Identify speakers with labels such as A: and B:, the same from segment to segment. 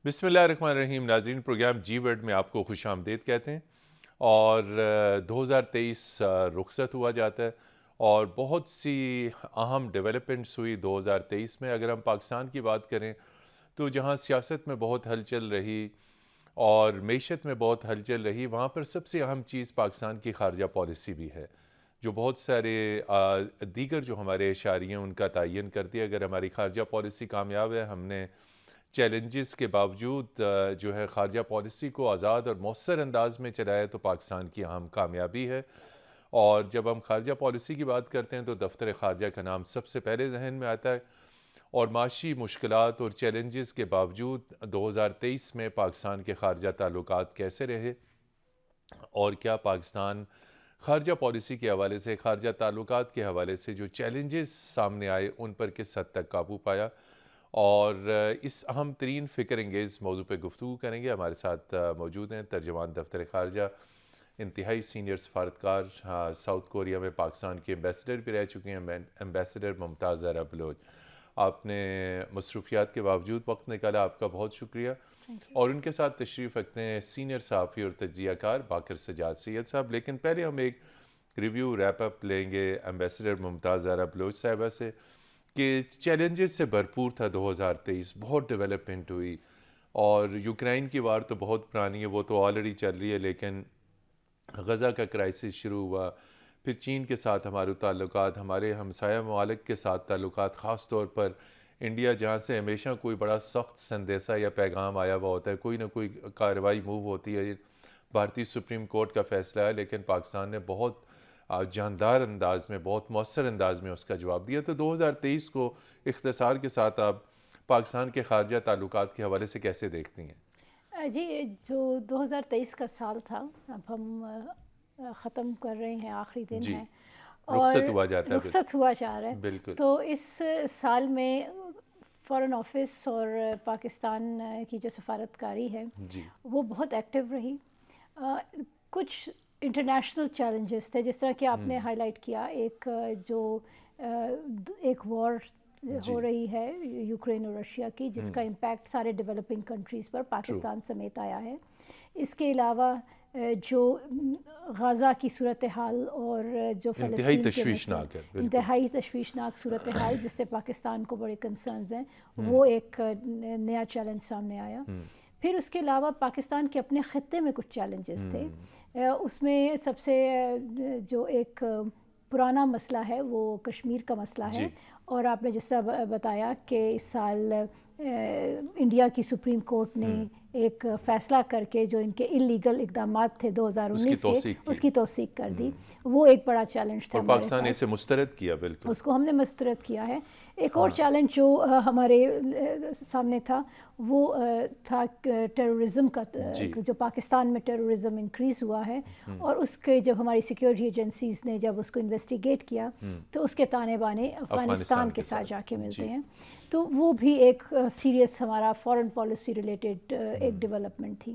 A: بسم اللہ الرحمن الرحیم ناظرین، پروگرام جی ورڈ میں آپ کو خوش آمدید کہتے ہیں۔ اور 2023 رخصت ہوا جاتا ہے اور بہت سی اہم ڈیولپمنٹس ہوئی 2023 میں۔ اگر ہم پاکستان کی بات کریں تو جہاں سیاست میں بہت ہلچل رہی اور معیشت میں بہت ہلچل رہی، وہاں پر سب سے اہم چیز پاکستان کی خارجہ پالیسی بھی ہے، جو بہت سارے دیگر جو ہمارے اشاریے ہیں ان کا تعین کرتی ہے۔ اگر ہماری خارجہ پالیسی کامیاب ہے، ہم نے چیلنجز کے باوجود جو ہے خارجہ پالیسی کو آزاد اور مؤثر انداز میں چلایا، تو پاکستان کی اہم کامیابی ہے۔ اور جب ہم خارجہ پالیسی کی بات کرتے ہیں تو دفتر خارجہ کا نام سب سے پہلے ذہن میں آتا ہے۔ اور معاشی مشکلات اور چیلنجز کے باوجود 2023 میں پاکستان کے خارجہ تعلقات کیسے رہے، اور کیا پاکستان خارجہ پالیسی کے حوالے سے، خارجہ تعلقات کے حوالے سے جو چیلنجز سامنے آئے ان پر کس حد تک قابو پایا، اور اس اہم ترین فکر انگیز موضوع پہ گفتگو کریں گے۔ ہمارے ساتھ موجود ہیں ترجمان دفتر خارجہ، انتہائی سینئر سفارتکار، ساؤتھ کوریا میں پاکستان کے ایمبیسڈر بھی رہ چکے ہیں، ایمبیسڈر ممتاز زہرا بلوچ۔ آپ نے مصروفیات کے باوجود وقت نکالا، آپ کا بہت شکریہ۔ اور ان کے ساتھ تشریف رکھتے ہیں سینئر صحافی اور تجزیہ کار باقر سجاد سید صاحب۔ لیکن پہلے ہم ایک ریویو ریپ اپ لیں گے ایمبیسڈر ممتاز زہرا بلوچ صاحبہ سے، کہ چیلنجز سے بھرپور تھا 2023، بہت ڈیولپمنٹ ہوئی۔ اور یوکرائن کی وار تو بہت پرانی ہے، وہ تو آلریڈی چل رہی ہے، لیکن غزہ کا کرائسس شروع ہوا، پھر چین کے ساتھ ہمارے تعلقات، ہمارے ہمسایہ ممالک کے ساتھ تعلقات، خاص طور پر انڈیا، جہاں سے ہمیشہ کوئی بڑا سخت سندیسہ یا پیغام آیا ہوا ہوتا ہے، کوئی نہ کوئی کارروائی موو ہوتی ہے۔ بھارتی سپریم کورٹ کا فیصلہ ہے، لیکن پاکستان نے بہت جاندار انداز میں، بہت مؤثر انداز میں اس کا جواب دیا۔ تو 2023 کو اختصار کے ساتھ آپ پاکستان کے خارجہ تعلقات کے حوالے سے کیسے دیکھتی ہیں؟
B: جی، جو 2023 کا سال تھا، اب ہم ختم کر رہے ہیں، آخری دن
A: جی،
B: ہے اور
A: رخصت ہوا جاتا ہے،
B: رخصت ہوا جا رہا ہے۔
A: بالکل۔
B: تو اس سال میں فارن آفس اور پاکستان کی جو سفارتکاری ہے
A: جی،
B: وہ بہت ایکٹیو رہی۔ کچھ انٹرنیشنل چیلنجز تھے، جس طرح کہ آپ نے ہائی لائٹ کیا، ایک وار ہو رہی ہے یوکرین اور رشیا کی، جس کا امپیکٹ سارے ڈیولپنگ کنٹریز پر، پاکستان سمیت آیا ہے۔ اس کے علاوہ جو غزہ کی صورتحال اور جو
A: انتہائی
B: فلسطین کے
A: تشویشناک ہے، بالکل۔
B: انتہائی تشویشناک صورتحال، جس سے پاکستان کو بڑے کنسرنز ہیں، وہ ایک نیا چیلنج سامنے آیا۔ پھر اس کے علاوہ پاکستان کے اپنے خطے میں کچھ چیلنجز تھے۔ اس میں سب سے جو ایک پرانا مسئلہ ہے وہ کشمیر کا مسئلہ ہے، اور آپ نے جس طرح بتایا کہ اس سال انڈیا کی سپریم کورٹ نے ایک فیصلہ کر کے جو ان کے اللیگل اقدامات تھے 2019 کے، اس کی توثیق کر دی۔ وہ ایک بڑا چیلنج تھا
A: اور
B: ہمارے
A: پاکستان نے
B: پاس،
A: اسے مسترد کیا، بالکل۔
B: اس کو ہم نے مسترد کیا ہے۔ ایک اور چیلنج جو ہمارے سامنے تھا وہ تھا ٹیررزم کا، جو پاکستان میں ٹیررزم انکریز ہوا ہے، اور اس کے جب ہماری سیکیورٹی ایجنسیز نے جب اس کو انویسٹیگیٹ کیا تو اس کے تانے بانے افغانستان کے ساتھ جا کے ملتے ہیں۔ تو وہ بھی ایک سیریس ہمارا فارن پالیسی ریلیٹڈ ایک ڈیولپمنٹ تھی۔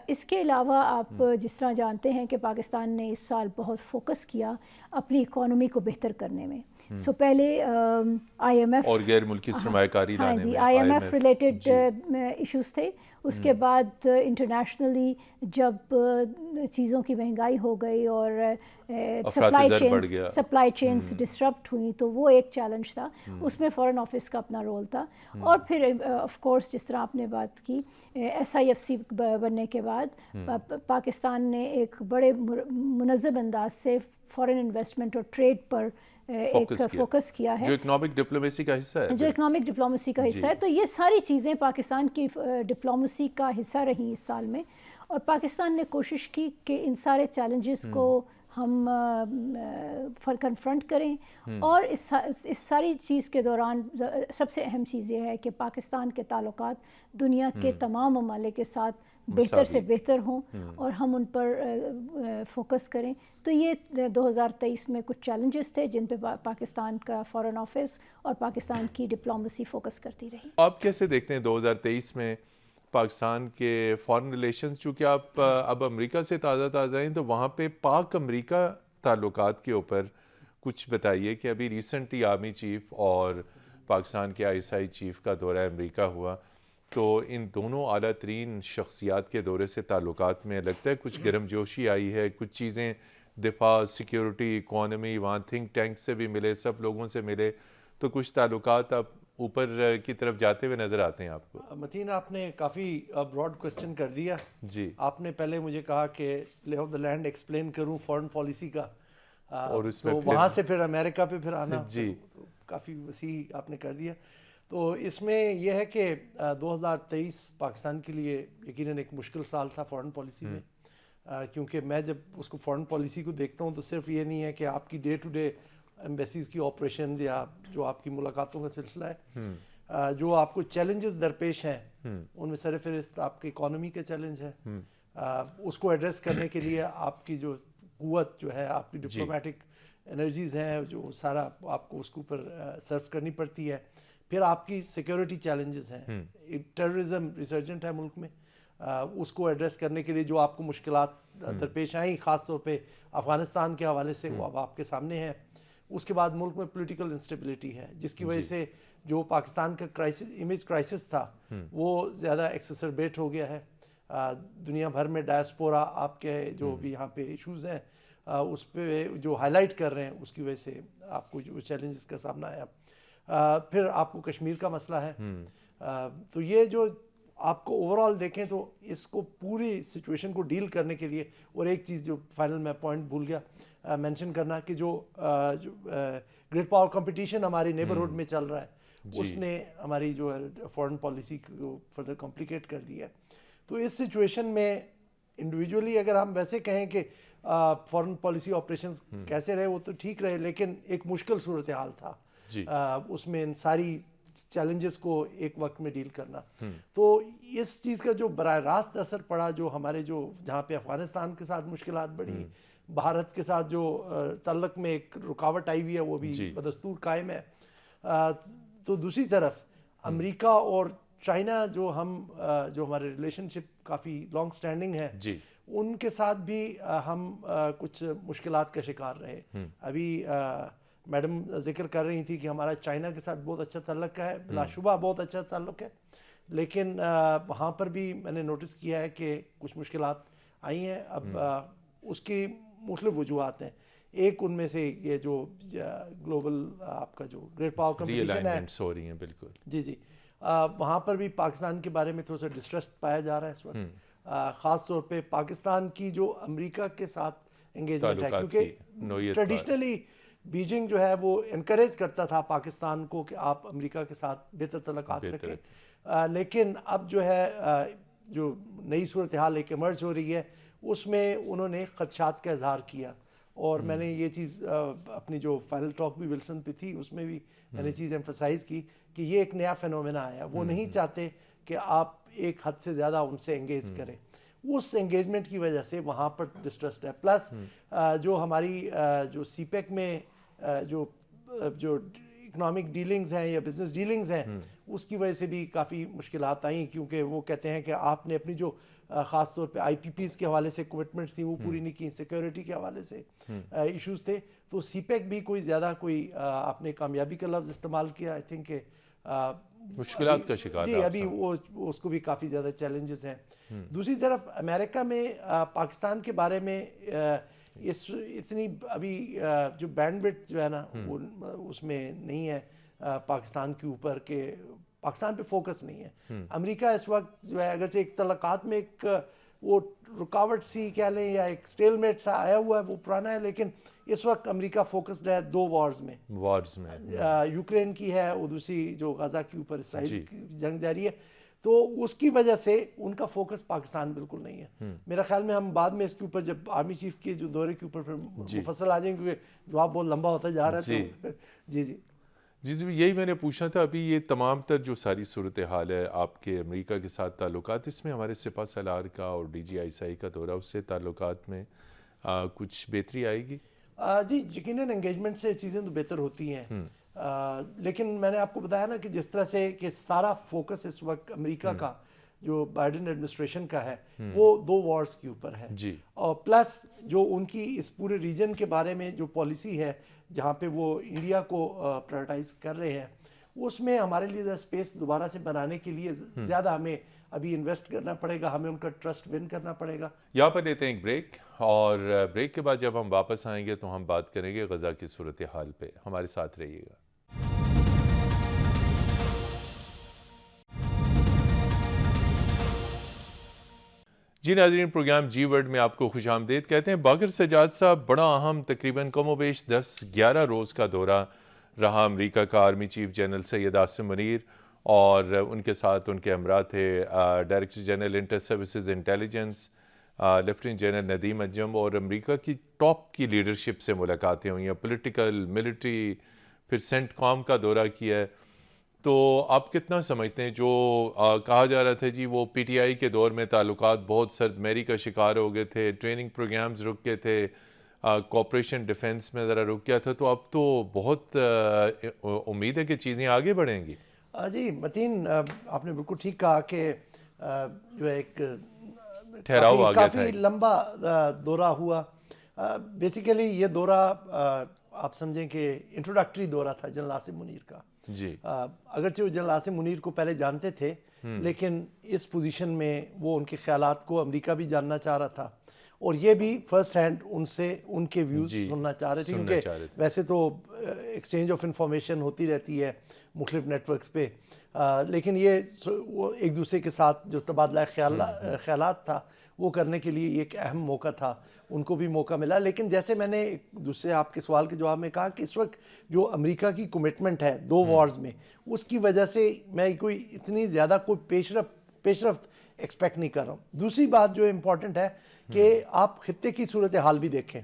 B: اس کے علاوہ آپ جس طرح جانتے ہیں کہ پاکستان نے اس سال بہت فوکس کیا اپنی اکانومی کو بہتر کرنے میں۔ سو پہلے آئی ایم ایف
A: اور غیر ملکی سرمایہ کاری لانے میں،
B: I M F related issues تھے۔ اس کے بعد انٹرنیشنلی جب چیزوں کی مہنگائی ہو گئی اور سپلائی چینز ڈسرپٹ ہوئیں، تو وہ ایک چیلنج تھا۔ اس میں فارن آفس کا اپنا رول تھا۔ اور پھر آف کورس جس طرح آپ نے بات کی، ایس آئی ایف سی بننے کے بعد پاکستان نے ایک بڑے منظم انداز سے فارن انویسٹمنٹ اور ٹریڈ پر ایک فوکس کیا ہے،
A: جو اکنامک ڈپلومیسی کا حصہ ہے،
B: جو اکنامک ڈپلومیسی کا حصہ ہے۔ تو یہ ساری چیزیں پاکستان کی ڈپلومیسی کا حصہ رہیں اس سال میں، اور پاکستان نے کوشش کی کہ ان سارے چیلنجز کو ہم کنفرنٹ کریں۔ اور اس ساری چیز کے دوران سب سے اہم چیز یہ ہے کہ پاکستان کے تعلقات دنیا کے تمام ممالک کے ساتھ بہتر سے بہتر ہوں، اور ہم ان پر فوکس کریں۔ تو یہ 2023 میں کچھ چیلنجز تھے جن پہ پاکستان کا فارن آفس اور پاکستان کی ڈپلومیسی فوکس کرتی رہی۔
A: آپ کیسے دیکھتے ہیں 2023 میں پاکستان کے فارن ریلیشنز؟ چونکہ آپ اب امریکہ سے تازہ ہیں، تو وہاں پہ پاک امریکہ تعلقات کے اوپر کچھ بتائیے، کہ ابھی ریسنٹلی آرمی چیف اور پاکستان کے آئی ایس آئی چیف کا دورہ امریکہ ہوا، تو ان دونوں اعلیٰ ترین شخصیات کے دورے سے تعلقات میں لگتا ہے کچھ گرم جوشی آئی ہے، کچھ چیزیں دفاع، سیکیورٹی، اکانومی، وہاں تھنک ٹینک سے بھی ملے، سب لوگوں سے ملے، تو کچھ تعلقات اب اوپر کی طرف جاتے ہوئے نظر آتے ہیں آپ کو؟
C: متین، آپ نے کافی براڈ کوسچن کر دیا.
A: جی.
C: آپ نے پہلے مجھے کہا کہ lay of the land explain کروں فارن پالیسی کا،
A: اور اس میں
C: تو وہاں سے پھر امریکہ پہ پھر آنا
A: جی
C: کافی وسیع آپ نے کر دیا. تو اس میں یہ ہے کہ 2023 پاکستان کے لیے یقیناً ایک مشکل سال تھا فارن پالیسی میں، کیونکہ میں جب اس کو فارن پالیسی کو دیکھتا ہوں تو صرف یہ نہیں ہے کہ آپ کی ڈے ٹو ڈے ایمبیسیز کی آپریشنز یا جو آپ کی ملاقاتوں کا سلسلہ ہے، جو آپ کو چیلنجز درپیش ہیں ان میں سر فہرست آپ کی اکانومی کا چیلنج ہے. اس کو ایڈریس کرنے کے لیے آپ کی جو قوت جو ہے، آپ کی ڈپلومیٹک انرجیز ہیں، جو سارا آپ کو اس کے اوپر سرو کرنی پڑتی ہے. پھر آپ کی سیکیورٹی چیلنجز ہیں، ٹیررزم ریسرجنٹ ہے ملک میں، اس کو ایڈریس کرنے کے لیے جو آپ کو مشکلات درپیش آئیں، خاص طور پہ افغانستان کے حوالے سے، وہ اب آپ کے سامنے ہیں. اس کے بعد ملک میں پولیٹیکل انسٹیبلٹی ہے، جس کی وجہ سے جو پاکستان کا امیج کرائسس تھا وہ زیادہ ایکسسربیٹ ہو گیا ہے. دنیا بھر میں ڈائسپورا آپ کے جو بھی یہاں پہ ایشوز ہیں اس پہ جو ہائی لائٹ کر رہے ہیں، اس کی وجہ سے آپ کو جو چیلنجز کا سامنا آیا. پھر آپ کو کشمیر کا مسئلہ ہے. تو یہ جو آپ کو اوور آل دیکھیں تو اس کو پوری سچویشن کو ڈیل کرنے کے لیے، اور ایک چیز جو فائنل میں پوائنٹ بھول گیا مینشن کرنا، کہ جو گریٹ پاور کمپٹیشن ہماری نیبرہڈ میں چل رہا ہے، اس نے ہماری جو فارن پالیسی کو فردر کمپلیکیٹ کر دیا ہے. تو اس سچویشن میں انڈیویجولی اگر ہم ویسے کہیں کہ فارن پالیسی آپریشنز کیسے رہے، وہ تو ٹھیک رہے، لیکن ایک مشکل صورتحال تھا اس میں ان ساری چیلنجز کو ایک وقت میں ڈیل کرنا. تو اس چیز کا جو براہ راست اثر پڑا، جو ہمارے جو جہاں پہ افغانستان کے ساتھ مشکلات بڑھی، بھارت کے ساتھ جو تعلق میں ایک رکاوٹ آئی ہوئی ہے وہ بھی بدستور قائم ہے. تو دوسری طرف امریکہ اور چائنا جو ہمارے ریلیشن شپ کافی لانگ سٹینڈنگ ہے، ان کے ساتھ بھی ہم کچھ مشکلات کا شکار رہے. ابھی میڈم ذکر کر رہی تھی کہ ہمارا چائنا کے ساتھ بہت اچھا تعلق ہے، بلا شبہ بہت اچھا تعلق ہے، لیکن وہاں پر بھی میں نے نوٹس کیا ہے کہ کچھ مشکلات آئی ہیں. اب اس کی مختلف وجوہات ہیں. ایک ان میں سے یہ جو گلوبل آپ کا جو گریٹ پاور کمپٹیشن ہے،
A: ہو رہی ہیں بالکل
C: جی وہاں پر بھی پاکستان کے بارے میں تھوڑا سا ڈسٹرسٹ پایا جا رہا ہے اس وقت، خاص طور پہ پاکستان کی جو امریکہ کے ساتھ انگیجمنٹ ہے، کیونکہ ٹریڈیشنلی بیجنگ جو ہے وہ انکریج کرتا تھا پاکستان کو کہ آپ امریکہ کے ساتھ بہتر تعلقات رکھیں، لیکن اب جو ہے جو نئی صورتحال ایک ایمرج ہو رہی ہے، اس میں انہوں نے خدشات کا اظہار کیا. اور میں نے یہ چیز اپنی جو فائنل ٹاک بھی ولسن پہ تھی اس میں بھی میں نے چیز ایمفسائز کی کہ یہ ایک نیا فینومینا آیا. وہ نہیں چاہتے کہ آپ ایک حد سے زیادہ ان سے انگیج کریں. اس انگیجمنٹ کی وجہ سے وہاں پر ڈسٹرسٹ ہے. پلس جو ہماری جو سی پیک میں جو اکنامک ڈیلنگز ہیں یا بزنس ڈیلنگز ہیں، اس کی وجہ سے بھی کافی مشکلات آئیں، کیونکہ وہ کہتے ہیں کہ آپ نے اپنی جو خاص طور پہ آئی پی پیز کے حوالے سے کمٹمنٹس تھیں وہ پوری نہیں کی، سیکیورٹی کے حوالے سے ایشوز تھے. تو سی پیک بھی کوئی زیادہ کوئی آپ نے کامیابی کا لفظ استعمال کیا، آئی تھنک کہ
A: مشکلات کا شکار
C: جی ابھی وہ اس کو بھی کافی زیادہ چیلنجز ہیں. دوسری طرف امریکہ میں پاکستان کے بارے میں اتنی ابھی جو بینڈ وڈتھ جو ہے نا وہ اس میں نہیں ہے پاکستان کے اوپر، کہ پاکستان پہ فوکس نہیں ہے. امریکہ اس وقت جو ہے اگرچہ ایک تعلقات میں ایک وہ رکاوٹ سی کہہ لیں یا ایک سٹیل میٹ سا آیا ہوا ہے، وہ پرانا ہے، لیکن اس وقت امریکہ فوکسڈ ہے دو وارز میں، یوکرین کی ہے اور دوسری جو غزہ کے اوپر اسرائیل کی جنگ جاری ہے. تو اس کی وجہ سے ان کا فوکس پاکستان بالکل نہیں ہے. میرا خیال میں ہم بعد میں اس کے اوپر جب آرمی چیف کے جو دورے کے اوپر پھر مفصل آ جائیں گے، کیونکہ جواب بہت لمبا ہوتا جا رہا ہے. تو
A: جی یہی میں نے پوچھنا تھا. ابھی یہ تمام تر جو ساری صورتحال ہے آپ کے امریکہ کے ساتھ تعلقات، اس میں ہمارے سپہ سالار کا اور ڈی جی آئی سی کا دورہ، اس سے تعلقات میں کچھ بہتری آئے گی؟
C: جی یقیناً انگیجمنٹ سے چیزیں تو بہتر ہوتی ہیں، لیکن میں نے آپ کو بتایا نا کہ جس طرح سے کہ سارا فوکس اس وقت امریکہ کا جو بائیڈن ایڈمنسٹریشن کا ہے وہ دو وارز کے اوپر ہے، اور پلس جو ان کی اس پورے ریجن کے بارے میں جو پالیسی ہے جہاں پہ وہ انڈیا کو پرائرٹائز کر رہے ہیں، اس میں ہمارے لیے اسپیس دوبارہ سے بنانے کے لیے زیادہ ہمیں ابھی انویسٹ کرنا پڑے گا, ہمیں ان کا ٹرسٹ ون کرنا پڑے گا.
A: یہاں پر لیتے ہیں ایک بریک, اور بریک کے بعد جب ہم واپس آئیں گے تو ہم بات کریں گے غزہ کی صورتحال پہ. ہمارے ساتھ رہیے گا. جی ناظرین, پروگرام جی ورلڈ میں آپ کو خوش آمدید کہتے ہیں. باقر سجاد صاحب بڑا اہم تقریباً کم و بیش 10-11 روز کا دورہ رہا امریکہ کا. Army chief general Syed Asim Munir اور ان کے ساتھ ان کے ہمراہ تھے director general inter services intelligence lieutenant general Nadeem Anjum, اور امریکہ کی ٹاپ کی لیڈرشپ سے ملاقاتیں ہوئی ہیں, پولیٹیکل, ملٹری, پھر سینٹ کام کا دورہ کیا ہے. تو آپ کتنا سمجھتے ہیں جو کہا جا رہا تھا جی وہ پی ٹی آئی کے دور میں تعلقات بہت سرد مہری کا شکار ہو گئے تھے, ٹریننگ پروگرامز رک گئے تھے, کوپریشن ڈیفنس میں ذرا رک گیا تھا, تو اب تو بہت امید ہے کہ چیزیں آگے بڑھیں گی.
C: جی متین, آپ نے بالکل ٹھیک کہا کہ جو ایک
A: ٹھہراؤ آ گیا تھا,
C: کافی لمبا دورہ ہوا. بیسیکلی یہ دورہ آپ سمجھیں کہ انٹروڈکٹری دورہ تھا جنرل عاصم منیر کا.
A: جی
C: اگرچہ وہ جنرل عاصم منیر کو پہلے جانتے تھے, لیکن اس پوزیشن میں وہ ان کے خیالات کو امریکہ بھی جاننا چاہ رہا تھا, اور یہ بھی فرسٹ ہینڈ ان سے ان کے ویوز سننا چاہ رہے تھے, کیونکہ ویسے تو ایکسچینج آف انفارمیشن ہوتی رہتی ہے مختلف نیٹ ورکس پہ, لیکن یہ ایک دوسرے کے ساتھ جو تبادلہ خیالات تھا وہ کرنے کے لیے ایک اہم موقع تھا, ان کو بھی موقع ملا. لیکن جیسے میں نے دوسرے آپ کے سوال کے جواب میں کہا کہ اس وقت جو امریکہ کی کمٹمنٹ ہے 2 وارز میں, اس کی وجہ سے میں کوئی اتنی زیادہ کوئی پیش رفت ایکسپیکٹ نہیں کر رہا ہوں. دوسری بات جو امپورٹنٹ ہے کہ آپ خطے کی صورتحال بھی دیکھیں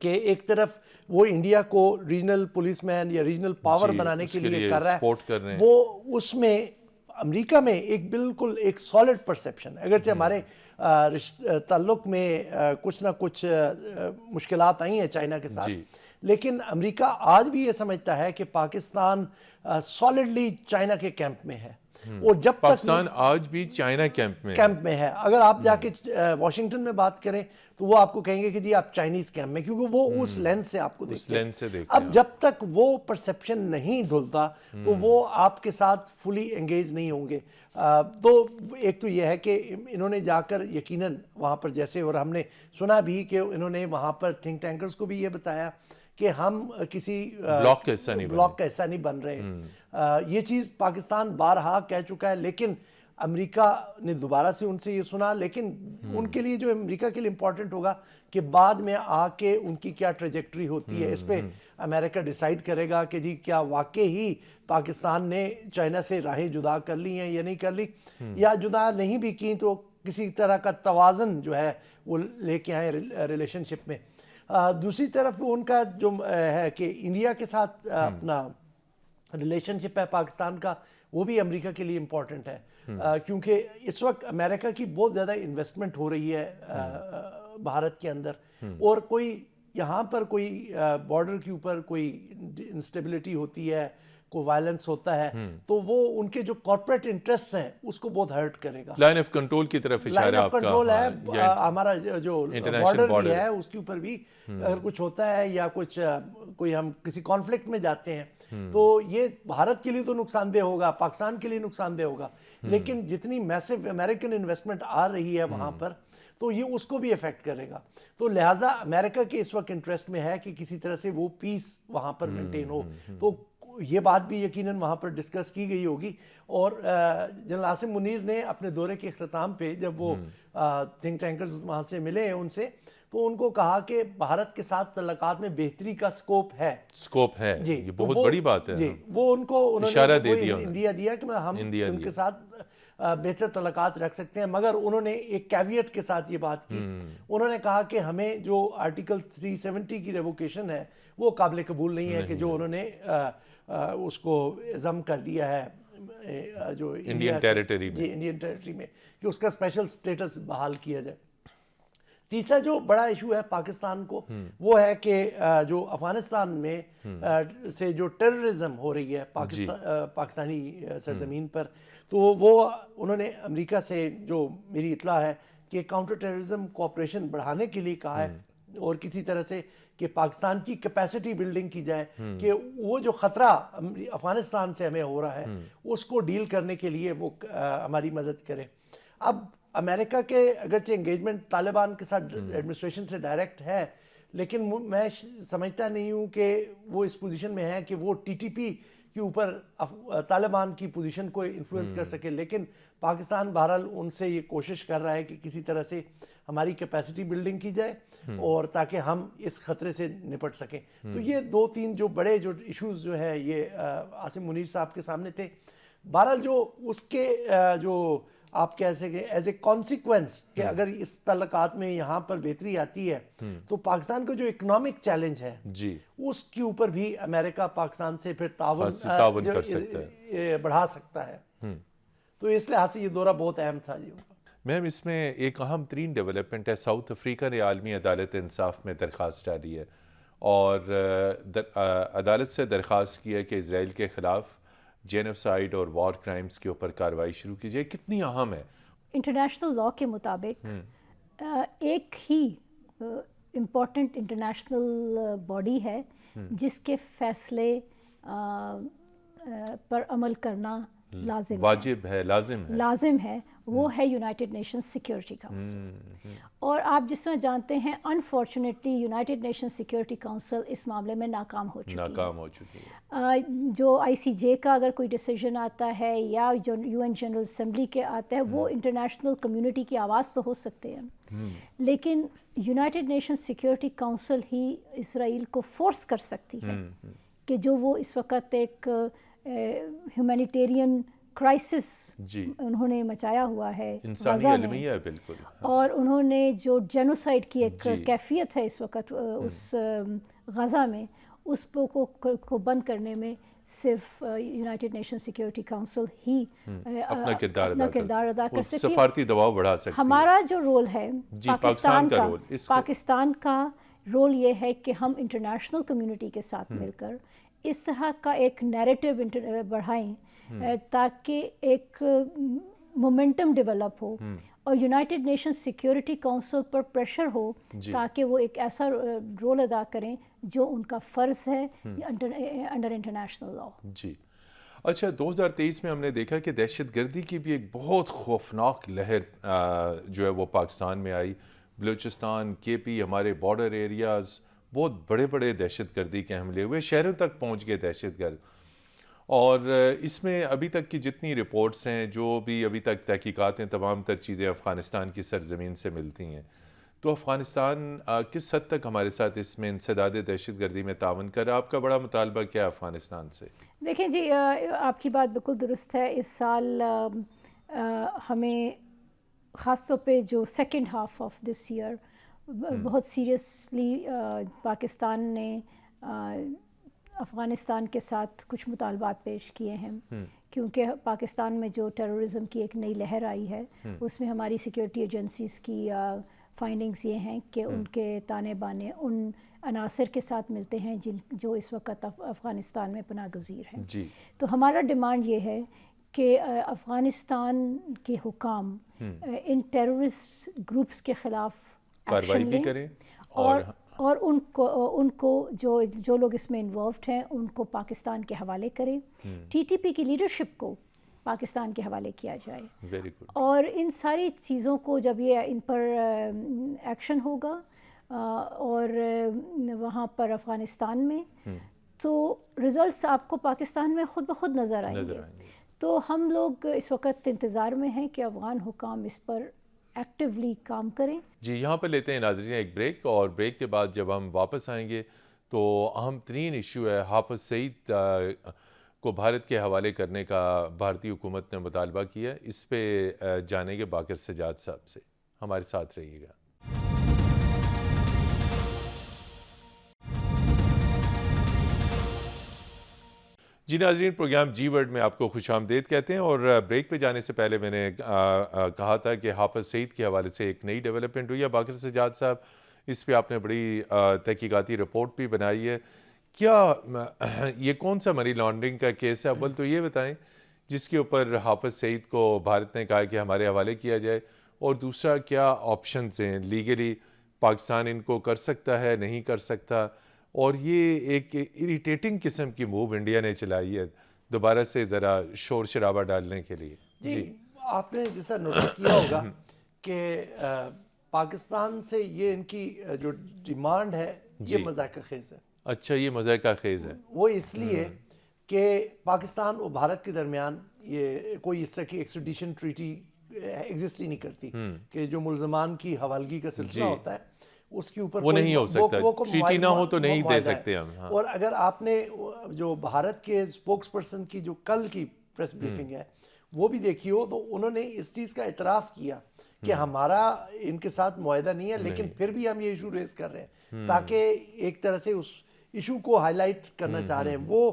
C: کہ ایک طرف وہ انڈیا کو ریجنل پولیس مین یا ریجنل پاور بنانے کے لیے کر رہا ہے, وہ اس میں امریکہ میں ایک بالکل ایک سالڈ پرسیپشن, اگرچہ ہمارے تعلق میں کچھ نہ کچھ مشکلات آئی ہیں چائنا کے ساتھ, لیکن امریکہ آج بھی یہ سمجھتا ہے کہ پاکستان سالڈلی چائنا کے کیمپ میں ہے, اور جب تک
A: پاکستان آج بھی چائنا کیمپ میں
C: ہے. اگر آپ جا کے واشنگٹن میں بات کریں تو وہ آپ کو کہیں گے کہ جی آپ چائنیز کیمپ میں, کیونکہ وہ اس لینس سے آپ کو دیکھتے ہیں. اب جب تک وہ پرسیپشن نہیں دھلتا تو وہ آپ کے ساتھ فلی انگیج نہیں ہوں گے. تو ایک تو یہ ہے کہ انہوں نے جا کر یقیناً وہاں پر جیسے, اور ہم نے سنا بھی کہ انہوں نے وہاں پر تھنک ٹینکرز کو بھی یہ بتایا کہ ہم کسی بلاک کا حصہ نہیں بن رہے. یہ چیز پاکستان بارہا کہہ چکا ہے, لیکن امریکہ نے دوبارہ سے ان سے یہ سنا. لیکن ان کے لیے جو امریکہ کے لیے امپورٹنٹ ہوگا کہ بعد میں آ کے ان کی کیا ٹریجیکٹری ہوتی ہے, اس پہ امریکہ ڈیسائیڈ کرے گا کہ جی کیا واقعی ہی پاکستان نے چائنا سے راہیں جدا کر لی ہیں یا نہیں کر لی, یا جدا نہیں بھی کی تو کسی طرح کا توازن جو ہے وہ لے کے آئے ریلیشن شپ میں. دوسری طرف ان کا جو ہے کہ انڈیا کے ساتھ اپنا ریلیشن شپ ہے پاکستان کا, وہ بھی امریکہ کے لیے امپورٹنٹ ہے, کیونکہ اس وقت امریکہ کی بہت زیادہ انویسٹمنٹ ہو رہی ہے بھارت کے اندر, اور کوئی یہاں پر کوئی بارڈر کے اوپر کوئی انسٹیبلٹی ہوتی ہے, کوئی وائلنس ہوتا ہے, تو وہ ان کے جو کارپوریٹ انٹرسٹ ہیں اس کو بہت ہرٹ کرے گا.
A: لائن آف کنٹرول کی طرف اشارہ آپ کا,
C: لائن آف کنٹرول ہے ہمارا, جو بارڈر بھی ہے اس کے اوپر بھی اگر کچھ ہوتا ہے یا کچھ کوئی ہم کسی کانفلکٹ میں جاتے ہیں تو یہ بھارت کے لیے تو نقصان دہ ہوگا, پاکستان کے لیے نقصان دہ ہوگا, لیکن جتنی میسو امریکن انویسٹمنٹ آ رہی ہے وہاں پر تو یہ اس کو بھی افیکٹ کرے گا. تو لہٰذا امریکہ کے اس وقت انٹرسٹ میں ہے کہ کسی طرح سے وہ پیس وہاں پر مینٹین ہو. تو یہ بات بھی یقیناً وہاں پر ڈسکس کی گئی ہوگی. اور جنرل عاصم منیر نے اپنے دورے کے اختتام پہ جب وہ تھنک ٹینکرز وہاں سے ملے ہیں ان سے, تو ان کو کہا کہ بھارت کے ساتھ تعلقات میں بہتری کا سکوپ ہے.
A: جی یہ بہت بڑی بات ہے.
C: جی وہ ان کو
A: اشارہ دے دیا,
C: انڈیا دیا کہ ہم ان کے ساتھ بہتر تعلقات رکھ سکتے ہیں, مگر انہوں نے ایک کیویٹ کے ساتھ یہ بات کی. انہوں نے کہا کہ ہمیں جو آرٹیکل 370 کی ریووکیشن ہے وہ قابل قبول نہیں ہے کہ جو انہوں نے اس کو ضم کر دیا ہے جو
A: انڈین ٹیریٹری میں,
C: جی انڈین ٹیریٹری میں, کہ اس کا اسپیشل سٹیٹس بحال کیا جائے. تیسرا جو بڑا ایشو ہے پاکستان کو وہ ہے کہ جو افغانستان میں سے جو ٹیررزم ہو رہی ہے پاکستانی سرزمین پر, تو وہ انہوں نے امریکہ سے, جو میری اطلاع ہے, کہ کاؤنٹر ٹیررزم کوآپریشن بڑھانے کے لیے کہا ہے, اور کسی طرح سے کہ پاکستان کی کیپیسٹی بلڈنگ کی جائے کہ وہ جو خطرہ افغانستان سے ہمیں ہو رہا ہے اس کو ڈیل کرنے کے لیے وہ ہماری مدد کرے. اب امریکہ کے اگرچہ انگیجمنٹ طالبان کے ساتھ ایڈمنسٹریشن سے ڈائریکٹ ہے، لیکن میں سمجھتا نہیں ہوں کہ وہ اس پوزیشن میں ہے کہ وہ ٹی ٹی پی کے اوپر طالبان کی پوزیشن کو انفلوئنس کر سکے. لیکن پاکستان بہرحال ان سے یہ کوشش کر رہا ہے کہ کسی طرح سے ہماری کیپیسٹی بلڈنگ کی جائے اور تاکہ ہم اس خطرے سے نپٹ سکیں. تو یہ دو تین جو بڑے جو ایشوز جو ہے یہ عاصم منیر صاحب کے سامنے تھے. بہرحال جو اس کے جو آپ کہہ سکیں ایز اے کانسیکوینس کہ اگر اس تعلقات میں یہاں پر بہتری آتی ہے تو پاکستان کا جو اکنامک چیلنج ہے
A: جی
C: اس کے اوپر بھی امریکہ پاکستان سے پھر
A: تعاون کر سکتا ہے،
C: بڑھا سکتا ہے. تو اس لحاظ سے یہ دورہ بہت اہم تھا. جی
A: میم اس میں ایک اہم ترین ڈیولپمنٹ ہے، ساؤتھ افریقہ نے عالمی عدالت انصاف میں درخواست ڈالی ہے اور عدالت سے درخواست کی ہے کہ اسرائیل کے خلاف جینوسائیڈ اور وار کرائمز کے اوپر کارروائی شروع کی جائے. کتنی اہم ہے؟
B: انٹرنیشنل لاء کے مطابق ایک ہی امپورٹنٹ انٹرنیشنل باڈی ہے جس کے فیصلے پر عمل کرنا لازم
A: واجب ہے، لازم ہے،
B: وہ ہے یونائٹڈ نیشنز سیکیورٹی کونسل. اور آپ جس طرح جانتے ہیں unfortunately United Nations Security Council اس معاملے میں ناکام ہو چکی ہے. جو آئی سی جے کا اگر کوئی ڈیسیژن آتا ہے یا جو یو این جنرل اسمبلی کے آتا ہے وہ انٹرنیشنل کمیونٹی کی آواز تو ہو سکتے ہیں، لیکن یونائٹڈ نیشنز سیکیورٹی کونسل ہی اسرائیل کو فورس کر سکتی ہے کہ جو وہ اس وقت ایک ہیومینیٹیرین کرائسس انہوں نے مچایا ہوا ہے غزہ میں،
A: بالکل،
B: اور انہوں نے جو جینوسائڈ کی ایک کیفیت ہے اس وقت اس غزہ میں، اس کو بند کرنے میں صرف یونائٹڈ نیشن سیکیورٹی کونسل ہی
A: اپنا کردار
B: ادا کر سکتی ہے.
A: سفارتی دباؤ بڑھا سکتی ہے.
B: ہمارا جو رول ہے پاکستان کا رول یہ ہے کہ ہم انٹرنیشنل کمیونٹی کے ساتھ مل کر اس طرح کا ایک نیریٹو بڑھائیں تاکہ ایک مومنٹم ڈیولپ ہو اور یونائٹڈ نیشن سیکیورٹی کونسل پر پریشر ہو تاکہ وہ ایک ایسا رول ادا کریں جو ان کا فرض ہے انڈر انٹرنیشنل لاء.
A: جی اچھا، 2023 میں ہم نے دیکھا کہ دہشت گردی کی بھی ایک بہت خوفناک لہر جو ہے وہ پاکستان میں آئی. بلوچستان، کے پی، ہمارے بارڈر ایریاز، بہت بڑے بڑے دہشت گردی کے حملے ہوئے، شہروں تک پہنچ گئے دہشت گرد. اور اس میں ابھی تک کی جتنی رپورٹس ہیں، جو بھی ابھی تک تحقیقات ہیں، تمام تر چیزیں افغانستان کی سرزمین سے ملتی ہیں. تو افغانستان کس حد تک ہمارے ساتھ اس میں انسداد دہشت گردی میں تعاون کر رہا ہے؟ آپ کا بڑا مطالبہ کیا ہے افغانستان سے؟
B: دیکھیں جی، آپ کی بات بالکل درست ہے. اس سال ہمیں خاص طور پہ جو second half of this year بہت سیریسلی پاکستان نے افغانستان کے ساتھ کچھ مطالبات پیش کیے ہیں، کیونکہ پاکستان میں جو ٹیررزم کی ایک نئی لہر آئی ہے اس میں ہماری سیکیورٹی ایجنسیز کی فائنڈنگز یہ ہیں کہ ان کے تانے بانے ان عناصر کے ساتھ ملتے ہیں جو اس وقت افغانستان میں پناہ گزیر ہیں. تو ہمارا ڈیمانڈ یہ ہے کہ
C: افغانستان کے حکام ان ٹیررسٹ گروپس کے خلاف ایکشن لیں اور ان کو جو لوگ اس میں انوالوڈ ہیں ان کو پاکستان کے حوالے کریں. ٹی ٹی پی کی لیڈرشپ کو پاکستان کے حوالے کیا جائے اور ان ساری چیزوں کو جب یہ ان پر ایکشن ہوگا اور وہاں پر افغانستان میں تو رزلٹس آپ کو پاکستان میں خود بخود نظر آئیں گے. تو ہم لوگ اس وقت انتظار میں ہیں کہ افغان حکام اس پر ایکٹیولی کام کریں.
A: جی یہاں پہ لیتے ہیں ناظرین ایک بریک، اور بریک کے بعد جب ہم واپس آئیں گے تو اہم ترین ایشو ہے حافظ سعید کو بھارت کے حوالے کرنے کا بھارتی حکومت نے مطالبہ کیا ہے. اس پہ جانیں گے باقر سجاد صاحب سے. ہمارے ساتھ رہیے گا. جی ناظرین، پروگرام جی ورڈ میں آپ کو خوش آمدید کہتے ہیں، اور بریک پہ جانے سے پہلے میں نے کہا تھا کہ حافظ سعید کے حوالے سے ایک نئی ڈیولپمنٹ ہوئی ہے. باقر سجاد صاحب، اس پہ آپ نے بڑی تحقیقاتی رپورٹ بھی بنائی ہے. کیا یہ کون سا منی لانڈرنگ کا کیس ہے؟ اول تو یہ بتائیں جس کے اوپر حافظ سعید کو بھارت نے کہا کہ ہمارے حوالے کیا جائے، اور دوسرا کیا آپشنز ہیں لیگلی پاکستان ان کو کر سکتا ہے نہیں کر سکتا، اور یہ ایک اریٹیٹنگ قسم کی موو انڈیا نے چلائی ہے دوبارہ سے ذرا شور شرابہ ڈالنے کے لیے.
C: جی آپ نے جیسا نوٹس کیا ہوگا کہ پاکستان سے یہ ان کی جو ڈیمانڈ ہے یہ مذاق خیز ہے.
A: اچھا، یہ مذاق خیز ہے.
C: وہ اس لیے کہ پاکستان اور بھارت کے درمیان یہ کوئی اس طرح کی ایکسٹریڈیشن ٹریٹی ایگزسٹ ہی نہیں کرتی کہ جو ملزمان کی حوالگی کا سلسلہ ہوتا ہے اس کے اوپر
A: وہ نہیں ہو سکتا، ٹریٹی نہ ہو تو نہیں دے سکتے ہم.
C: اور اگر آپ نے جو بھارت کے اسپوکس پرسن کی جو کل کی پریس بریفنگ ہے وہ بھی دیکھی ہو تو انہوں نے اس چیز کا اعتراف کیا کہ ہمارا ان کے ساتھ معاہدہ نہیں ہے، لیکن پھر بھی ہم یہ ایشو ریز کر رہے ہیں تاکہ ایک طرح سے اس ایشو کو ہائی لائٹ کرنا چاہ رہے ہیں. وہ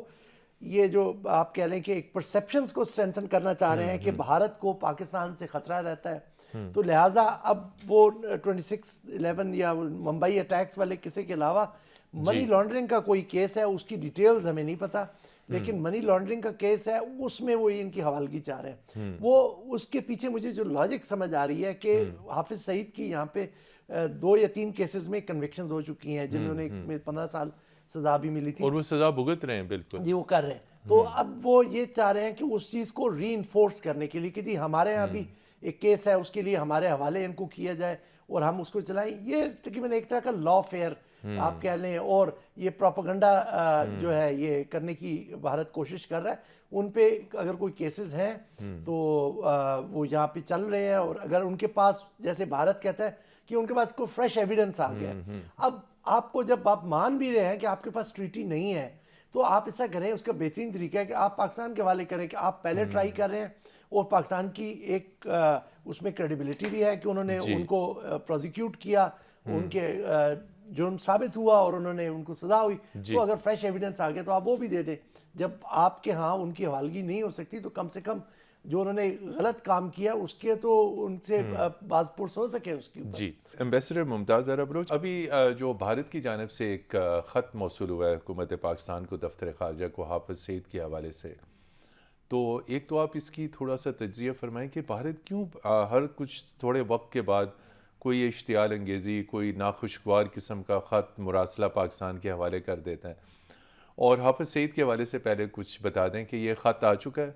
C: یہ جو آپ کہہ لیں کہ ایک پرسیپشنز کو اسٹرینتھن کرنا چاہ رہے ہیں کہ بھارت کو پاکستان سے خطرہ رہتا ہے، تو لہٰذا اب وہ 26/11 یا ممبئی اٹیکس والے قصے کے علاوہ منی لانڈرنگ کا کوئی کیس ہے، اس کی ڈیٹیلز ہمیں نہیں پتہ، لیکن منی لانڈرنگ کا کیس ہے اس میں وہ ان کی حوالگی چاہ رہے ہیں. وہ اس کے پیچھے مجھے جو لاجک سمجھ آ رہی ہے کہ حافظ سعید کی یہاں پہ 2 یا 3 کیسز میں کنوکشنز ہو چکی ہیں جنہوں نے 15 سال سزا بھی ملی تھی
A: اور وہ سزا بھگت رہے ہیں. بالکل
C: جی وہ کر رہے ہیں. تو اب وہ یہ چاہ رہے ہیں کہ اس چیز کو ری انفورس کرنے کے لیے کہ جی ہمارے یہاں بھی ایک کیس ہے، اس کے لیے ہمارے حوالے ان کو کیا جائے اور ہم اس کو چلائیں. یہ تقریباً ایک طرح کا لا فیئر آپ کہہ لیں، اور یہ پروپیگنڈا جو ہے یہ کرنے کی بھارت کوشش کر رہا ہے. ان پہ اگر کوئی کیسز ہیں تو وہ یہاں پہ چل رہے ہیں، اور اگر ان کے پاس جیسے بھارت کہتا ہے کہ ان کے پاس کوئی فریش ایویڈنس آ گیا، اب آپ کو جب آپ مان بھی رہے ہیں کہ آپ کے پاس ٹریٹی نہیں ہے تو آپ ایسا کریں. اس کا بہترین طریقہ ہے کہ آپ پاکستان کے حوالے کریں کہ آپ پہلے ٹرائی کر رہے ہیں اور پاکستان کی ایک اس میں کریڈیبلٹی بھی ہے کہ انہوں نے ان کو پروزیکیوٹ کیا، ان کے جرم ثابت ہوا اور انہوں نے ان کو سزا ہوئی. تو اگر فریش ایویڈنس آ گیا تو آپ وہ بھی دے دیں. جب آپ کے ہاں ان کی حوالگی نہیں ہو سکتی تو کم سے کم جو انہوں نے غلط کام کیا اس کے تو ان سے باز پرس ہو سکے اس کی.
A: جی ایمبیسڈر ممتاز ارا بلوچ، ابھی جو بھارت کی جانب سے ایک خط موصول ہوا ہے حکومت پاکستان کو دفتر خارجہ کو حافظ سعید کے حوالے سے، تو ایک تو آپ اس کی تھوڑا سا تجزیہ فرمائیں کہ بھارت کیوں ہر کچھ تھوڑے وقت کے بعد کوئی اشتعال انگیزی، کوئی ناخوشگوار قسم کا خط مراسلہ پاکستان کے حوالے کر دیتا ہے. اور حافظ سعید کے حوالے سے پہلے کچھ بتا دیں کہ یہ خط آ چکا ہے.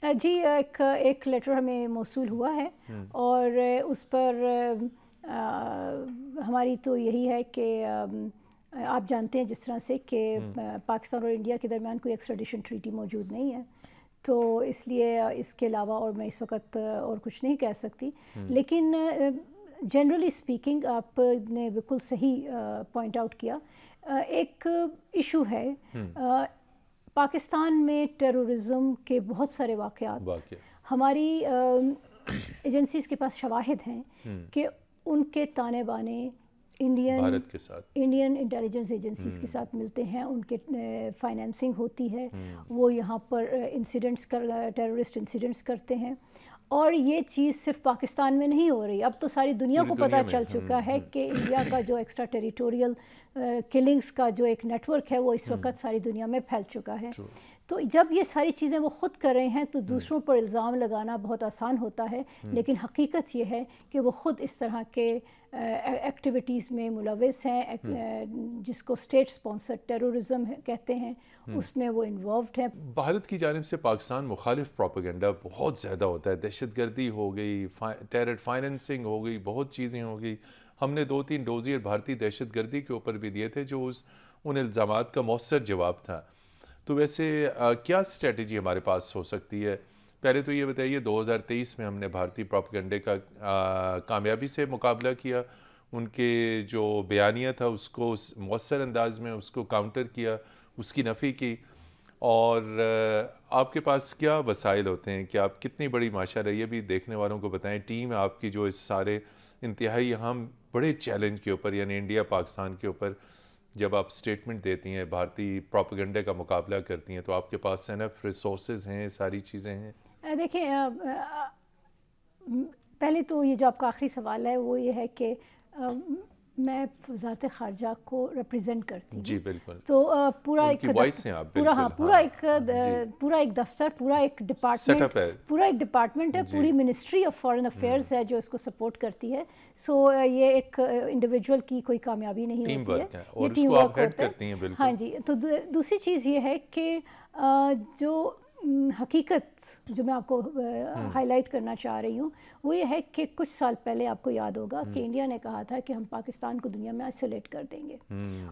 B: جی ایک لیٹر ہمیں موصول ہوا ہے اور اس پر ہماری تو یہی ہے کہ آپ جانتے ہیں جس طرح سے کہ پاکستان اور انڈیا کے درمیان کوئی ایکسٹریڈیشن ٹریٹی موجود نہیں ہے، تو اس لیے اس کے علاوہ اور میں اس وقت اور کچھ نہیں کہہ سکتی. لیکن جنرلی اسپیکنگ آپ نے بالکل صحیح پوائنٹ آؤٹ کیا. ایک ایشو ہے پاکستان میں ٹیرورزم کے بہت سارے واقعات ہماری ایجنسیز کے پاس شواہد ہیں کہ ان کے تانے بانے انڈین انٹیلیجنس ایجنسیز کے ساتھ ملتے ہیں، ان کے فائنینسنگ ہوتی ہے، وہ یہاں پر ٹیررسٹ انسیڈنٹس کرتے ہیں. اور یہ چیز صرف پاکستان میں نہیں ہو رہی، اب تو ساری دنیا کو پتہ چل چکا ہے کہ انڈیا کا جو ایکسٹرا ٹیریٹوریل کلنگز کا جو ایک نیٹ ورک ہے وہ اس وقت ساری دنیا میں پھیل چکا ہے. تو جب یہ ساری چیزیں وہ خود کر رہے ہیں تو دوسروں پر الزام لگانا بہت آسان ہوتا ہے، لیکن حقیقت یہ ہے کہ وہ خود اس طرح کے ایکٹیویٹیز میں ملوث ہیں، جس کو اسٹیٹ اسپانسر ٹیرورزم کہتے ہیں، اس میں وہ انوالوڈ ہیں.
A: بھارت کی جانب سے پاکستان مخالف پروپیگنڈا بہت زیادہ ہوتا ہے، دہشت گردی ہو گئی، ٹیرر فائننسنگ ہو گئی، بہت چیزیں ہو گئی. ہم نے 2-3 ڈوزیر بھارتی دہشت گردی کے اوپر بھی دیے تھے جو ان الزامات کا مؤثر جواب تھا. تو ویسے کیا اسٹریٹجی ہمارے پاس ہو سکتی ہے؟ پہلے تو یہ بتائیے 2023 میں ہم نے بھارتی پروپیگنڈے کا کامیابی سے مقابلہ کیا، ان کے جو بیانیہ تھا اس کو مؤثر انداز میں اس کو کاؤنٹر کیا، اس کی نفی کی. اور آپ کے پاس کیا وسائل ہوتے ہیں کہ آپ کتنی بڑی ماشاءاللہ، یہ بھی دیکھنے والوں کو بتائیں، ٹیم ہے آپ کی جو اس سارے انتہائی اہم بڑے چیلنج کے اوپر، یعنی انڈیا پاکستان کے اوپر جب آپ سٹیٹمنٹ دیتی ہیں، بھارتی پروپیگنڈے کا مقابلہ کرتی ہیں، تو آپ کے پاس انف ریسورسز ہیں، ساری چیزیں ہیں؟
B: دیکھیں پہلے تو یہ جو آپ کا آخری سوال ہے وہ یہ ہے کہ میں وزارت خارجہ کو ریپریزنٹ کرتی ہوں.
A: جی بالکل.
B: تو پورا ایک پورا ایک دفتر، پورا ایک ڈپارٹمنٹ ہے، پوری منسٹری آف فارن افیئرس ہے جو اس کو سپورٹ کرتی ہے. سو یہ ایک انڈیویجول کی کوئی کامیابی نہیں ہوتی ہے، یہ ٹیم ورک ہوتا ہے. ہاں جی. تو دوسری چیز یہ ہے کہ جو حقیقت جو میں آپ کو ہائی لائٹ کرنا چاہ رہی ہوں وہ یہ ہے کہ کچھ سال پہلے آپ کو یاد ہوگا کہ انڈیا نے کہا تھا کہ ہم پاکستان کو دنیا میں آئسولیٹ کر دیں گے،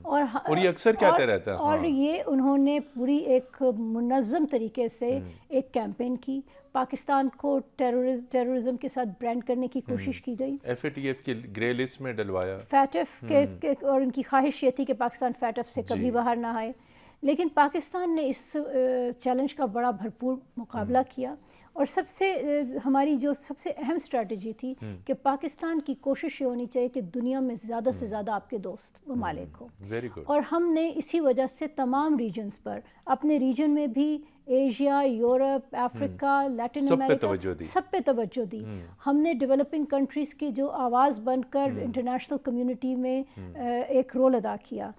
A: اور یہ اکثر کہتے رہتا ہے.
B: اور یہ انہوں نے پوری ایک منظم طریقے سے ایک کیمپین کی. پاکستان کو ٹیررزم کے ساتھ برانڈ کرنے کی کوشش کی گئی،
A: FATF کی گرے لسٹ میں ڈلوایا،
B: فیٹف کے، اور ان کی خواہش یہ تھی کہ پاکستان فیٹف سے کبھی باہر نہ آئے. لیکن پاکستان نے اس چیلنج کا بڑا بھرپور مقابلہ کیا، اور سب سے ہماری جو سب سے اہم اسٹریٹجی تھی کہ پاکستان کی کوشش یہ ہونی چاہیے کہ دنیا میں زیادہ سے زیادہ آپ کے دوست ممالک ہوں. اور ہم نے اسی وجہ سے تمام ریجنز پر، اپنے ریجن میں بھی ایشیا، یورپ، افریقہ، لیٹن امریکہ، سب پہ توجہ دی. ہم نے ڈیولپنگ کنٹریز کی جو آواز بن کر انٹرنیشنل کمیونٹی میں ایک رول ادا کیا.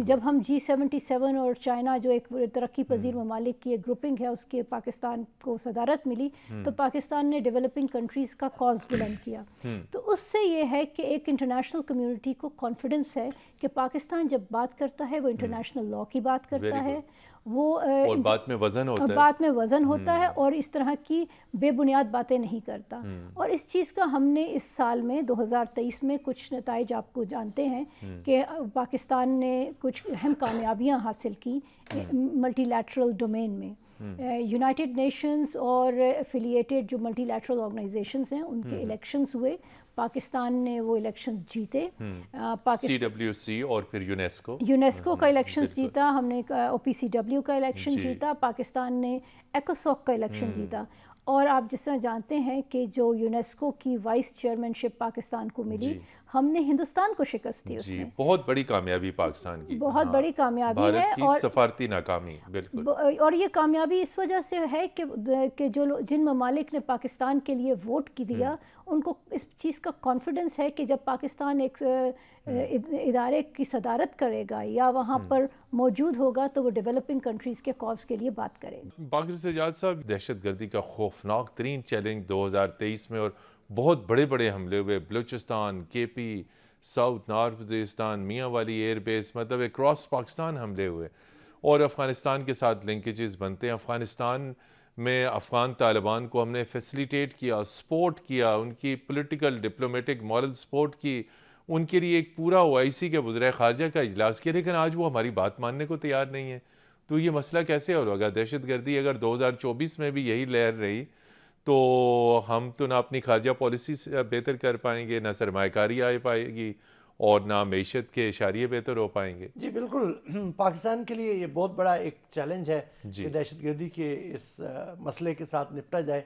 B: جب ہم G77 اور چائنا جو ایک ترقی پذیر ممالک کی ایک گروپنگ ہے اس کے پاکستان کو صدارت ملی، تو پاکستان نے ڈیولپنگ کنٹریز کا کاز بلند کیا. تو اس سے یہ ہے کہ ایک انٹرنیشنل کمیونٹی کو کانفیڈنس ہے کہ پاکستان جب بات کرتا ہے وہ انٹرنیشنل لاء کی بات کرتا ہے، وہ
A: اور بات میں
B: وزن ہوتا ہے، اور اس طرح کی بے بنیاد باتیں نہیں کرتا. اور اس چیز کا ہم نے اس سال میں 2023 میں کچھ نتائج آپ کو جانتے ہیں کہ پاکستان نے کچھ اہم کامیابیاں حاصل کی ملٹی لیٹرل ڈومین میں. یونائٹڈ نیشنز اور ایفیلیٹڈ جو ملٹی لیٹرل آرگنائزیشنز ہیں ان کے الیکشنز ہوئے، پاکستان نے وہ الیکشنز جیتے.
A: CWC اور پھر
B: یونیسکو کا الیکشنز جیتا، ہم نے OPCW کا الیکشن جیتا، پاکستان نے ایکوسوک کا الیکشن جیتا. اور آپ جس طرح جانتے ہیں کہ جو یونیسکو کی وائس چیئرمین شپ پاکستان کو ملی، ہم نے ہندوستان کو شکست دی. اس میں
A: بہت بڑی کامیابی پاکستان کی،
B: بہت بڑی کامیابی ہے،
A: اور سفارتی ناکامی. بالکل.
B: اور یہ کامیابی اس وجہ سے ہے کہ جن ممالک نے پاکستان کے لیے ووٹ کی دیا ان کو اس چیز کا کانفیڈنس ہے کہ جب پاکستان ایک ادارے کی صدارت کرے گا یا وہاں پر موجود ہوگا تو وہ ڈیولپنگ کنٹریز کے کاز کے لیے بات کرے گا.
A: باقر سجاد صاحب، دہشت گردی کا خوفناک ترین چیلنج 2023 میں، اور بہت بڑے بڑے حملے ہوئے، Balochistan, KP، south north Waziristan, میاں والی ایئر بیس، مطلب اکراس پاکستان حملے ہوئے، اور افغانستان کے ساتھ لنکیجز بنتے ہیں. افغانستان میں افغان طالبان کو ہم نے فیسیلیٹیٹ کیا، سپورٹ کیا، ان کی پولیٹیکل، ڈپلومیٹک، مورل سپورٹ کی، ان کے لیے ایک پورا OIC کے وزرائے خارجہ کا اجلاس کیا، لیکن آج وہ ہماری بات ماننے کو تیار نہیں ہے. تو یہ مسئلہ کیسے حل ہوگا؟ دہشت گردی اگر 2024 میں بھی یہی لہر رہی تو ہم تو نہ اپنی خارجہ پالیسی بہتر کر پائیں گے، نہ سرمایہ کاری آ پائے گی، اور نہ معیشت کے اشاریے بہتر ہو پائیں گے.
C: جی بالکل. پاکستان کے لیے یہ بہت بڑا ایک چیلنج ہے کہ دہشت گردی کے اس مسئلے کے ساتھ نپٹا جائے.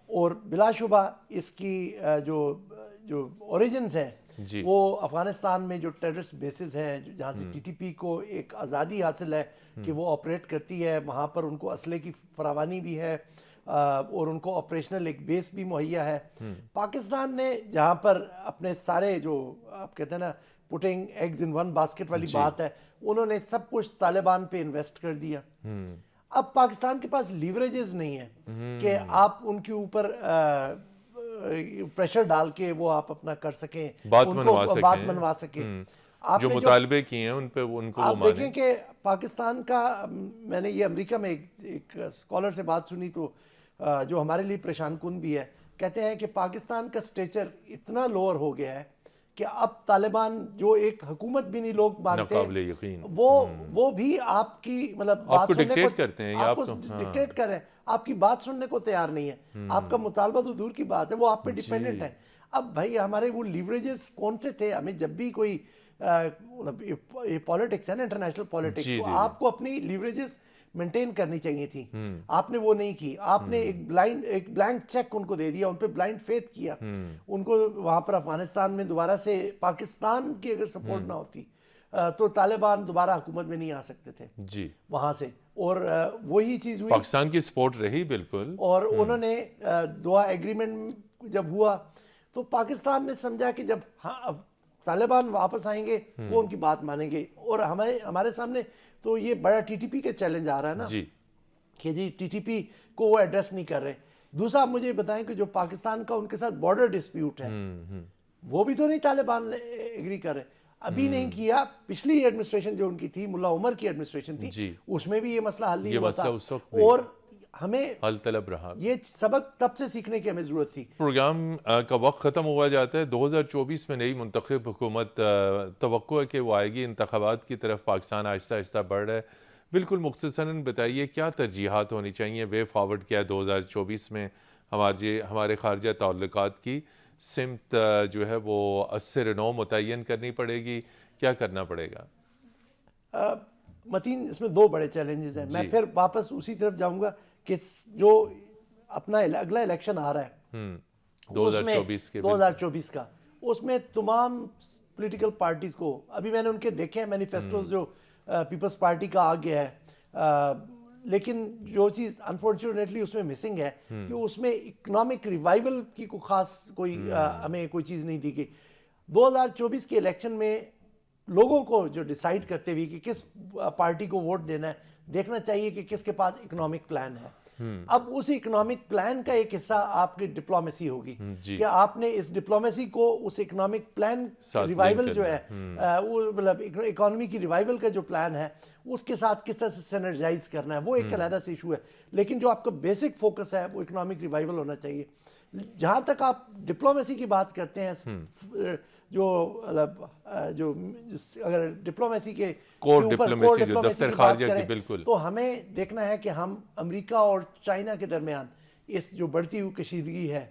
C: اور بلا شبہ اس کی جو اوریجنز ہیں وہ افغانستان میں جو ٹیررسٹ بیسز ہیں جہاں سے TTP کو ایک آزادی حاصل ہے کہ وہ آپریٹ کرتی ہے، وہاں پر ان کو اسلحے کی فراوانی بھی ہے اور ان کو آپریشنل ایک بیس بھی مہیا ہے. پاکستان نے جہاں پر اپنے سارے جو آپ کہتے ہیں نا putting eggs in one basket والی بات ہے، انہوں نے سب کچھ طالبان پہ انویسٹ کر دیا. اب پاکستان کے پاس لیوریجز نہیں ہیں کہ آپ ان کے اوپر پریشر ڈال کے وہ آپ اپنا کر سکیں،
A: بات
C: منوا سکیں.
A: جو مطالبے کیے ہیں ان پہ ان کو
C: آپ دیکھیں کہ پاکستان کا، میں نے یہ امریکہ میں ایک اسکالر سے بات سنی تو جو ہمارے لیے پریشان کن بھی ہے، کہتے ہیں کہ پاکستان کا سٹیچر اتنا لوور ہو گیا ہے کہ اب طالبان جو ایک حکومت بھی نہیں لوگ مانتے، وہ بھی آپ کی مطلب بات سننے کو کرتے ہیں، آپ کو ڈکٹیٹ کر رہے ہیں، آپ کی بات سننے کو تیار نہیں ہے. آپ کا مطالبہ تو دور کی بات ہے، وہ آپ پہ ڈیپینڈنٹ ہے. اب بھائی ہمارے وہ لیوریجز کون سے تھے؟ ہمیں جب بھی کوئی پالیٹکس ہے نا، انٹرنیشنل پالیٹکس، تو آپ کو اپنی لیوریجز مینٹین کرنی چاہیے تھی. آپ نے وہ نہیں کی. آپ نے ایک بلینک چیک ان کو دے دیا، ان پہ بلائنڈ فیتھ کیا. ان کو وہاں پر افغانستان میں دوبارہ سے پاکستان کی اگر سپورٹ نہ ہوتی تو طالبان دوبارہ حکومت میں نہیں آ سکتے تھے وہاں سے. اور وہی چیز ہوئی،
A: پاکستان کی سپورٹ رہی بالکل.
C: اور انہوں نے دعا ایگریمنٹ جب ہوا تو پاکستان نے سمجھا کہ جب طالبان واپس آئیں گے وہ ان کی بات مانیں گے. اور ہمارے سامنے تو یہ بڑا ٹی ٹی پی کا چیلنج آ رہا ہے نا کہ جی ٹی ٹی پی کو وہ ایڈریس نہیں کر رہے. دوسرا آپ مجھے بتائیں کہ جو پاکستان کا ان کے ساتھ بارڈر ڈسپیوٹ ہے وہ بھی تو نہیں طالبان ایگری کر رہے, ابھی نہیں کیا. پچھلی ایڈمنسٹریشن جو ان کی تھی, ملا عمر کی ایڈمنسٹریشن تھی, اس میں بھی یہ مسئلہ حل نہیں ہوا تھا, اور ہمیں
A: حل طلب رہا.
C: یہ سبق تب سے سیکھنے کی ہمیں ضرورت تھی.
A: پروگرام کا وقت ختم ہوا جاتا ہے. 2024 میں نئی منتخب حکومت توقع ہے کہ وہ آئے گی. انتخابات کی طرف پاکستان آہستہ آہستہ بڑھ رہا ہے. بالکل مختصراً بتائیے کیا ترجیحات ہونی چاہیے, وے فارورڈ کیا ہے 2024 میں ہمارے خارجہ تعلقات کی سمت جو ہے وہ اثر نو متعین کرنی پڑے گی, کیا کرنا پڑے گا؟
C: متین, اس میں دو بڑے چیلنجز ہیں. میں پھر واپس اسی طرف جاؤں گا کہ جو اپنا اگلا الیکشن آ رہا ہے 2024 کا, اس میں تمام پولیٹیکل پارٹیز کو, ابھی میں نے ان کے دیکھے ہیں مینیفیسٹوز جو پیپلز پارٹی کا آ گیا ہے, لیکن جو چیز انفارچونیٹلی اس میں مسنگ ہے کہ اس میں اکنامک ریوائول کی کوئی خاص ہمیں کوئی چیز نہیں دی گئی. 2024 کے الیکشن میں لوگوں کو جو ڈیسائیڈ کرتے ہوئے کہ کس پارٹی کو ووٹ دینا ہے, دیکھنا چاہیے کہ کس کے پاس اکنامک پلان ہے. اب اس اکنامک پلان کا ایک حصہ آپ کی ڈپلومیسی ہوگی کہ آپ نے اس ڈپلومیسی کو اس اکنامک پلان ریوائول جو ہے وہ مطلب اکانومی کی ریوائول کا جو پلان ہے اس کے ساتھ کس طرح سے سینرجائز کرنا ہے, وہ ایک علیحدہ سے ایشو ہے. لیکن جو آپ کا بیسک فوکس ہے وہ اکنامک ریوائول ہونا چاہیے. جہاں تک آپ ڈپلومیسی کی بات کرتے ہیں, جو اگر ڈپلومیسی کے
A: ڈپلومیسی جو دفتر خارجہ کی, بالکل,
C: تو ہمیں دیکھنا ہے کہ ہم امریکہ اور چائنا کے درمیان اس جو بڑھتی ہوئی کشیدگی ہے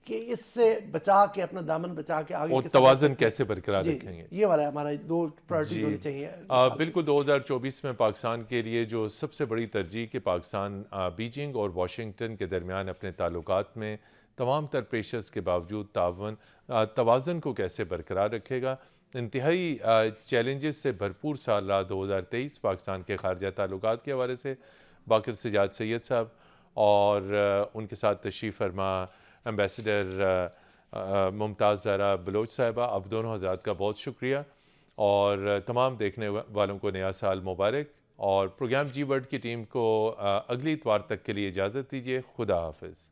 C: کہ اس سے بچا کے اپنا دامن بچا کے آگے
A: اور توازن کیسے برقرار رکھیں گے,
C: یہ والا ہمارا دو پرائرٹیز ہونی چاہیے.
A: بالکل. 2024 میں پاکستان کے لیے جو سب سے بڑی ترجیح کہ پاکستان بیجنگ اور واشنگٹن کے درمیان اپنے تعلقات میں تمام تر پریشرز کے باوجود توازن کو کیسے برقرار رکھے گا. انتہائی چیلنجز سے بھرپور سال رہا 2023 پاکستان کے خارجہ تعلقات کے حوالے سے. باقر سجاد سید صاحب اور ان کے ساتھ تشریف فرما ایمبیسڈر ممتاز زہرا بلوچ صاحبہ, آپ دونوں حضرات کا بہت شکریہ, اور تمام دیکھنے والوں کو نیا سال مبارک. اور پروگرام جی ورلڈ کی ٹیم کو اگلی اتوار تک کے لیے اجازت دیجیے. خدا حافظ.